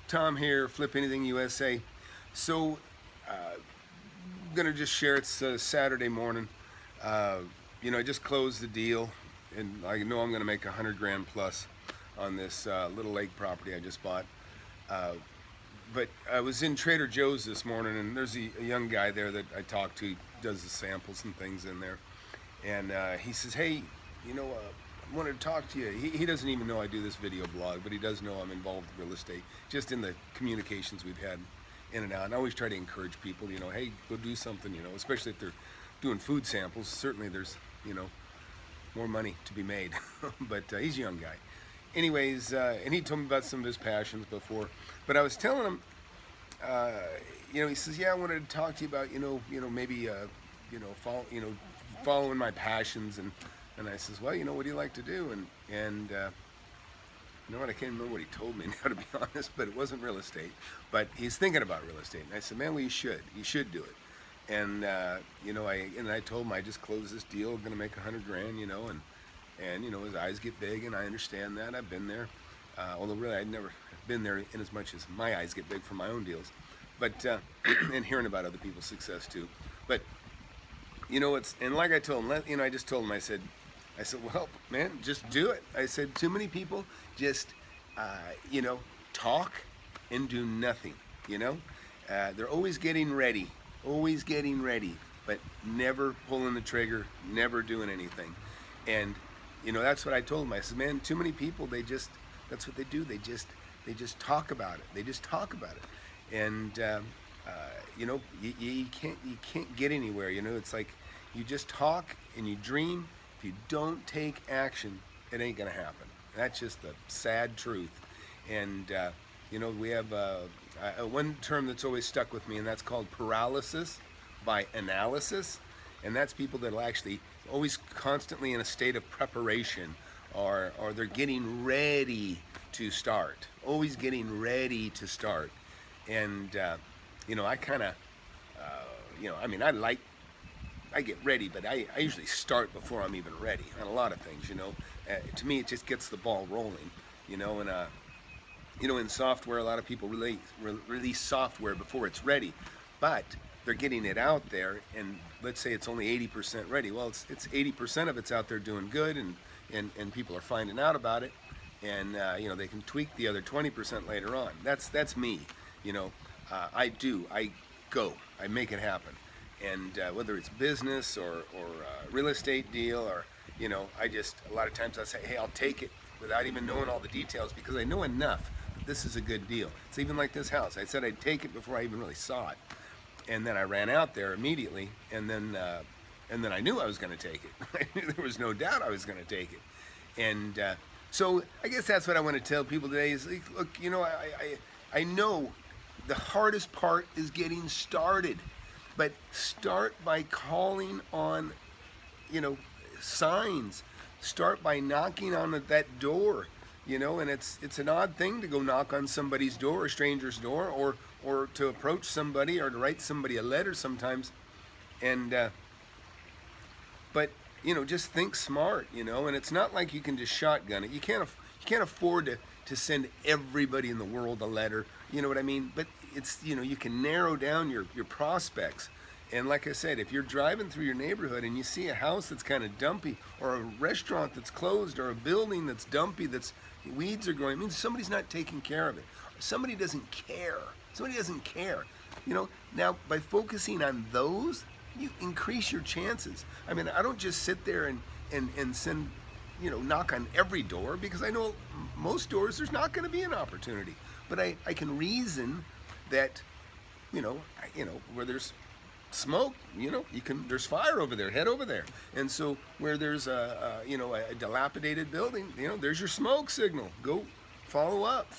Tom here, FlipAnything USA. So, I'm gonna just share. It's Saturday morning. Uh, I just closed the deal, and I know I'm gonna make 100 grand plus on this little lake property I just bought. Uh, but I was in Trader Joe's this morning, and there's a young guy there that I talked to. He does the samples and things in there, and he says, "Hey, I wanted to talk to you." He doesn't even know I do this video blog, but he does know I'm involved in real estate, just in the communications we've had in and out. And I always try to encourage people, hey, go do something, especially if they're doing food samples. Certainly there's, more money to be made. But he's a young guy. Anyways, and he told me about some of his passions before. But I was telling him, he says, "Yeah, I wanted to talk to you about, maybe, following my passions." And I says, "Well, what do you like to do?" And you know what? I can't remember what he told me now, to be honest. But it wasn't real estate. But he's thinking about real estate. And I said, "Man, well, you should do it." And I told him I just closed this deal, going to make 100 grand, and his eyes get big, and I understand that. I've been there, although really I'd never been there in as much as my eyes get big for my own deals. But and hearing about other people's success too. But and like I told him, I just told him, I said, "Well, man, just do it." I said, too many people just, talk and do nothing, They're always getting ready, but never pulling the trigger, never doing anything. And, that's what I told him. I said, "Man, too many people, that's what they do. They just talk about it. They just talk about it." And, you can't get anywhere. It's like you just talk and you dream. If you don't take action, it ain't gonna happen. That's just the sad truth. And we have one term that's always stuck with me, and that's called paralysis by analysis. And that's people that are actually always constantly in a state of preparation, or they're getting ready to start, always getting ready to start. And I kind of, I get ready, but I usually start before I'm even ready on a lot of things. To me, it just gets the ball rolling. In software, a lot of people release software before it's ready, but they're getting it out there, and let's say it's only 80% ready. Well, it's 80% of it's out there doing good, and people are finding out about it, and they can tweak the other 20% later on. That's me. I make it happen. And whether it's business or real estate deal, or a lot of times I say, "Hey, I'll take it," without even knowing all the details, because I know enough that this is a good deal. It's even like this house. I said I'd take it before I even really saw it, and then I ran out there immediately, and then I knew I was going to take it. I knew there was no doubt I was going to take it. And so I guess that's what I want to tell people today is, like, look, I know the hardest part is getting started. But start by calling on, signs. Start by knocking on that door, and it's an odd thing to go knock on somebody's door, a stranger's door, or to approach somebody, or to write somebody a letter sometimes. And but just think smart, and it's not like you can just shotgun it. You can't afford to send everybody in the world a letter, you know what I mean? But it's, you can narrow down your prospects. And like I said, if you're driving through your neighborhood and you see a house that's kind of dumpy, or a restaurant that's closed, or a building that's dumpy, that's weeds are growing, it means somebody's not taking care of it. Somebody doesn't care. Now by focusing on those, you increase your chances. I mean, I don't just sit there and send, knock on every door, because I know most doors there's not going to be an opportunity. But I can reason that, where there's smoke, there's fire over there, head over there. And so where there's a dilapidated building, there's your smoke signal. Go follow up.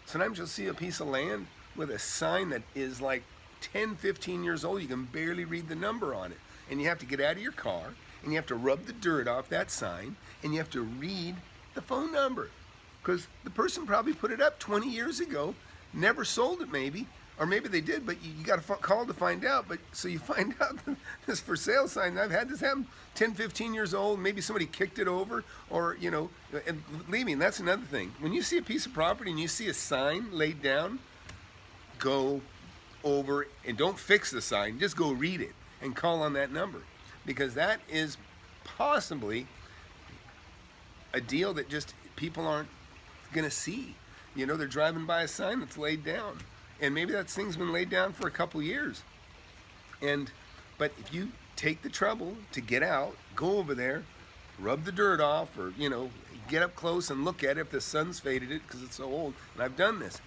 Sometimes you'll see a piece of land with a sign that is like 10, 15 years old. You can barely read the number on it. And you have to get out of your car, and you have to rub the dirt off that sign, and you have to read the phone number. Because the person probably put it up 20 years ago, never sold it maybe, or maybe they did, but you got to call to find out. But so you find out this for sale sign. I've had this happen 10, 15 years old. Maybe somebody kicked it over, or and believe me, that's another thing. When you see a piece of property and you see a sign laid down, go over and don't fix the sign. Just go read it and call on that number, because that is possibly a deal that just people aren't going to see. They're driving by a sign that's laid down, and maybe that thing's been laid down for a couple years. But if you take the trouble to get out, go over there, rub the dirt off, or get up close and look at it if the sun's faded it because it's so old. And I've done this.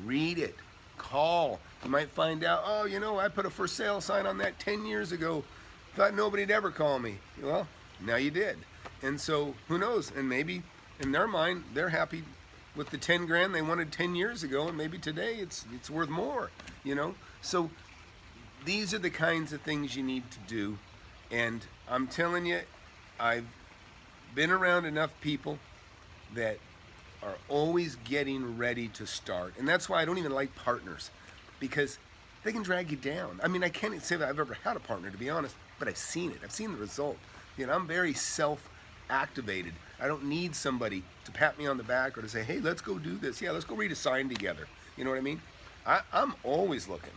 Read it. Call. You might find out, I put a for sale sign on that 10 years ago. Thought nobody'd ever call me. Well, now you did. And so who knows? And maybe in their mind, they're happy with the 10 grand they wanted 10 years ago, and maybe today it's worth more, So these are the kinds of things you need to do. And I'm telling you, I've been around enough people that are always getting ready to start. And that's why I don't even like partners, because they can drag you down. I mean, I can't say that I've ever had a partner, to be honest, but I've seen it. I've seen the result. I'm very self-activated. I don't need somebody to pat me on the back or to say, hey, let's go do this. Yeah, let's go read a sign together. You know what I mean? I'm always looking.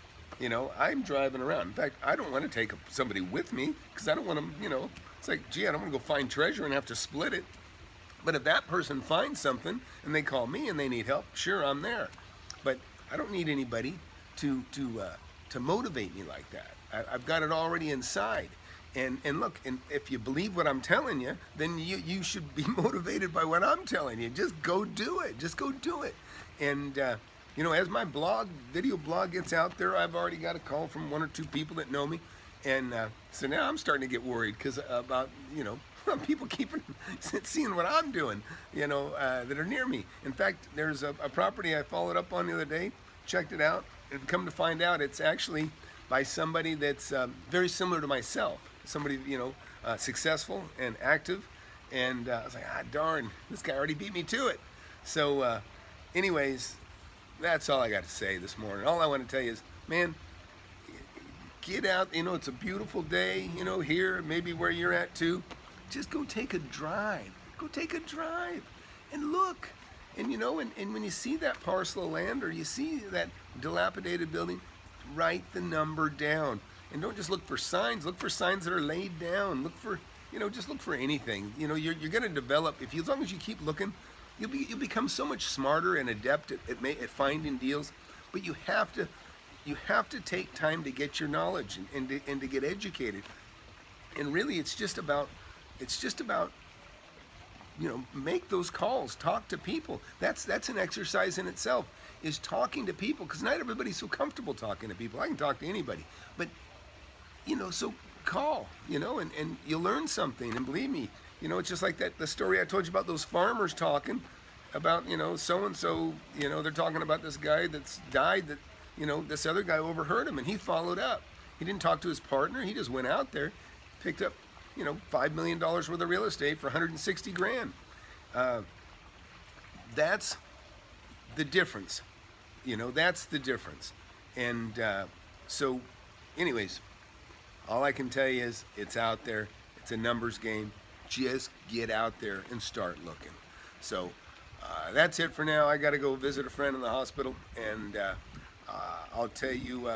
I'm driving around. In fact, I don't want to take somebody with me because I don't want them, it's like, gee, I don't want to go find treasure and have to split it. But if that person finds something and they call me and they need help, sure, I'm there. But I don't need anybody to motivate me like that. I've got it already inside. And look, and if you believe what I'm telling you, then you should be motivated by what I'm telling you. Just go do it. Just go do it. And as my video blog gets out there, I've already got a call from 1 or 2 people that know me, and so now I'm starting to get worried because about people seeing what I'm doing, that are near me. In fact, there's a property I followed up on the other day, checked it out, and come to find out it's actually by somebody that's very similar to myself. Somebody, successful and active. And I was like, darn, this guy already beat me to it. So anyways, that's all I got to say this morning. All I want to tell you is, man, get out. It's a beautiful day, here, maybe where you're at too. Just go take a drive. Go take a drive and look. And, and when you see that parcel of land or you see that dilapidated building, write the number down. And don't just look for signs. Look for signs that are laid down. Look for, just look for anything. You're going to develop, as long as you keep looking, you'll become so much smarter and adept at finding deals. But you have to take time to get your knowledge and to get educated. And really, it's just about make those calls, talk to people. That's an exercise in itself, is talking to people, because not everybody's so comfortable talking to people. I can talk to anybody, but so call, and you'll learn something. And believe me, it's just like the story I told you about those farmers talking about, so-and-so, they're talking about this guy that's died that, this other guy overheard him and he followed up. He didn't talk to his partner. He just went out there, picked up, $5 million worth of real estate for 160 grand. That's the difference. That's the difference. And so anyways, all I can tell you is it's out there. It's a numbers game. Just get out there and start looking. So that's it for now. I got to go visit a friend in the hospital, and I'll tell you,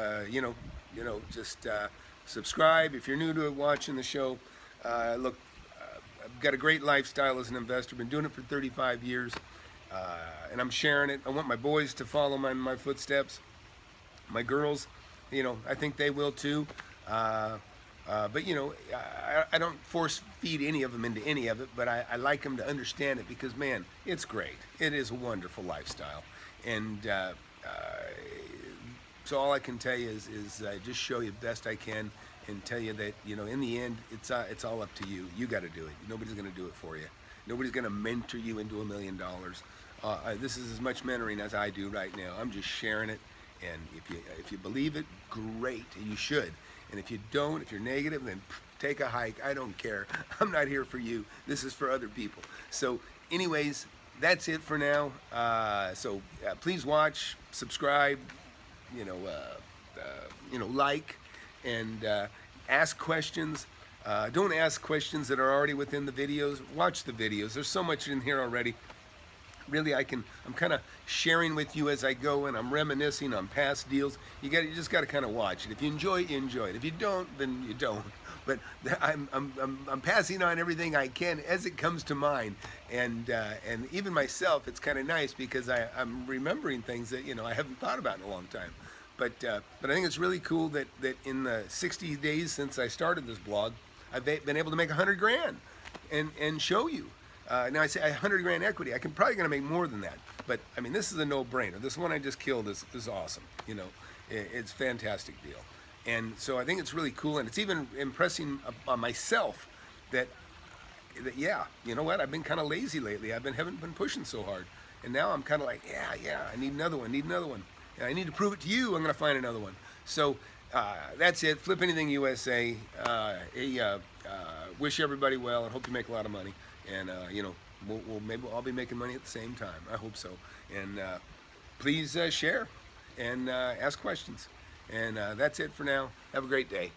just subscribe if you're new to watching the show. Look, I've got a great lifestyle as an investor. Been doing it for 35 years, and I'm sharing it. I want my boys to follow my footsteps. My girls, I think they will too. But I don't force feed any of them into any of it, but I like them to understand it, because man, it's great. It is a wonderful lifestyle. And so all I can tell you is just show you the best I can, and tell you that, in the end, it's all up to you. You got to do it. Nobody's going to do it for you. Nobody's going to mentor you into $1 million. This is as much mentoring as I do right now. I'm just sharing it. And if you believe it, great, you should. And if you don't, if you're negative, then take a hike. I don't care. I'm not here for you. This is for other people. So anyways, that's it for now. So please watch, subscribe, like and ask questions. Don't ask questions that are already within the videos. Watch the videos. There's so much in here already. Really, I'm kind of sharing with you as I go, and I'm reminiscing on past deals. You just got to kind of watch it. If you enjoy it, you enjoy it. If you don't, then you don't. But I'm passing on everything I can as it comes to mind, and even myself, it's kind of nice because I'm remembering things that I haven't thought about in a long time. But I think it's really cool that in the 60 days since I started this blog, I've been able to make 100 grand and show you. Now I say 100 grand equity. I'm probably going to make more than that, but I mean this is a no-brainer. This one I just killed is awesome. It's a fantastic deal, and so I think it's really cool, and it's even impressing on myself that yeah, you know what? I've been kind of lazy lately. Haven't been pushing so hard, and now I'm kind of like yeah. I need another one. And I need to prove it to you. I'm going to find another one. So that's it. FlipAnything USA. Wish everybody well and hope you make a lot of money. And maybe I'll be making money at the same time. I hope so. And please share and ask questions. And that's it for now. Have a great day.